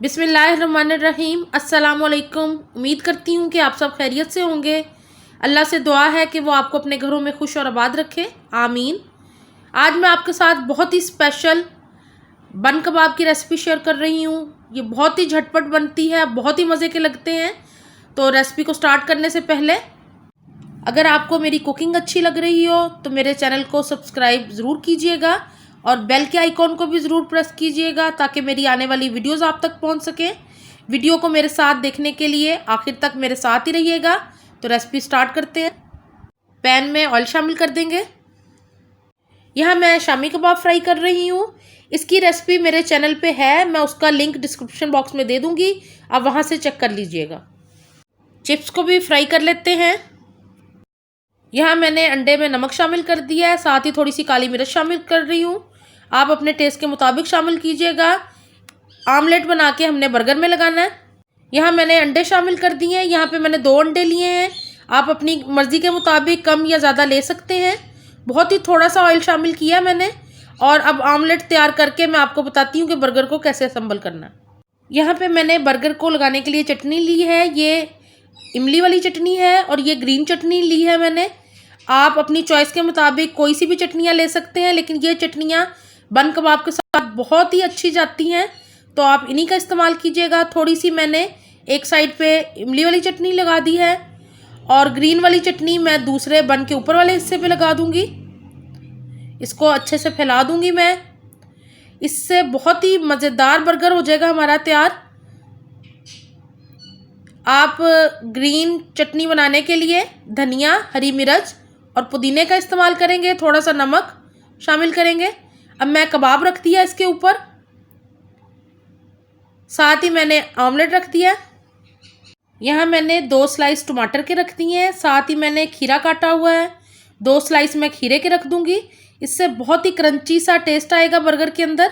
बिस्मिल्लाहिर्रहमानिर्रहीम। अस्सलामुअलैकुम। उम्मीद करती हूँ कि आप सब खैरियत से होंगे। अल्लाह से दुआ है कि वो आपको अपने घरों में खुश और आबाद रखे, आमीन। आज मैं आपके साथ बहुत ही स्पेशल बन कबाब की रेसिपी शेयर कर रही हूँ। ये बहुत ही झटपट बनती है, बहुत ही मज़े के लगते हैं। तो रेसिपी को स्टार्ट करने से पहले अगर आपको मेरी कुकिंग अच्छी लग रही हो तो मेरे चैनल को सब्सक्राइब ज़रूर कीजिएगा और बेल के आइकॉन को भी ज़रूर प्रेस कीजिएगा ताकि मेरी आने वाली वीडियोस आप तक पहुंच सके। वीडियो को मेरे साथ देखने के लिए आखिर तक मेरे साथ ही रहिएगा। तो रेसिपी स्टार्ट करते हैं। पैन में ऑयल शामिल कर देंगे। यहाँ मैं शामी कबाब फ्राई कर रही हूँ। इसकी रेसिपी मेरे चैनल पे है, मैं उसका लिंक डिस्क्रिप्शन बॉक्स में दे दूँगी, आप वहाँ से चेक कर लीजिएगा। चिप्स को भी फ्राई कर लेते हैं। यहाँ मैंने अंडे में नमक शामिल कर दिया है, साथ ही थोड़ी सी काली मिर्च शामिल कर रही हूँ। आप अपने टेस्ट के मुताबिक शामिल कीजिएगा। आमलेट बना के हमने बर्गर में लगाना है। यहाँ मैंने अंडे शामिल कर दिए हैं। यहाँ पे मैंने 2 अंडे लिए हैं। आप अपनी मर्ज़ी के मुताबिक कम या ज़्यादा ले सकते हैं। बहुत ही थोड़ा सा ऑयल शामिल किया मैंने। और अब आमलेट तैयार करके मैं आपको बताती हूँ कि बर्गर को कैसे असम्बल करना है। यहाँ पे मैंने बर्गर को लगाने के लिए चटनी ली है। ये इमली वाली चटनी है और ये ग्रीन चटनी ली है मैंने। आप अपनी चॉइस के मुताबिक कोई सी भी चटनियाँ ले सकते हैं, लेकिन ये चटनियाँ बन कबाब के साथ बहुत ही अच्छी जाती हैं, तो आप इन्हीं का इस्तेमाल कीजिएगा। थोड़ी सी मैंने एक साइड पे इमली वाली चटनी लगा दी है और ग्रीन वाली चटनी मैं दूसरे बन के ऊपर वाले हिस्से पे लगा दूंगी। इसको अच्छे से फैला दूंगी मैं। इससे बहुत ही मज़ेदार बर्गर हो जाएगा हमारा तैयार। आप ग्रीन चटनी बनाने के लिए धनिया, हरी मिर्च और पुदीने का इस्तेमाल करेंगे। थोड़ा सा नमक शामिल करेंगे। अब मैं कबाब रख दिया इसके ऊपर, साथ ही मैंने ऑमलेट रख दिया। यहाँ मैंने 2 स्लाइस टमाटर के रख दिए हैं, साथ ही मैंने खीरा काटा हुआ है। 2 स्लाइस मैं खीरे के रख दूंगी। इससे बहुत ही क्रंची सा टेस्ट आएगा बर्गर के अंदर।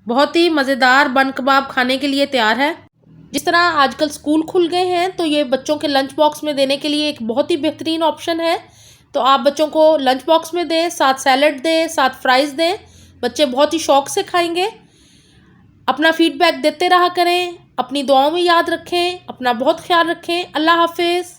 बहुत ही मज़ेदार बन कबाब खाने के लिए तैयार है। जिस तरह आजकल स्कूल खुल गए हैं तो ये बच्चों के लंच बॉक्स में देने के लिए एक बहुत ही बेहतरीन ऑप्शन है। तो आप बच्चों को लंच बॉक्स में दें, साथ सैलड दें, साथ फ्राइज़ दें। बच्चे बहुत ही शौक़ से खाएंगे। अपना फीडबैक देते रहा करें। अपनी दुआओं में याद रखें। अपना बहुत ख्याल रखें। अल्लाह हाफिज़।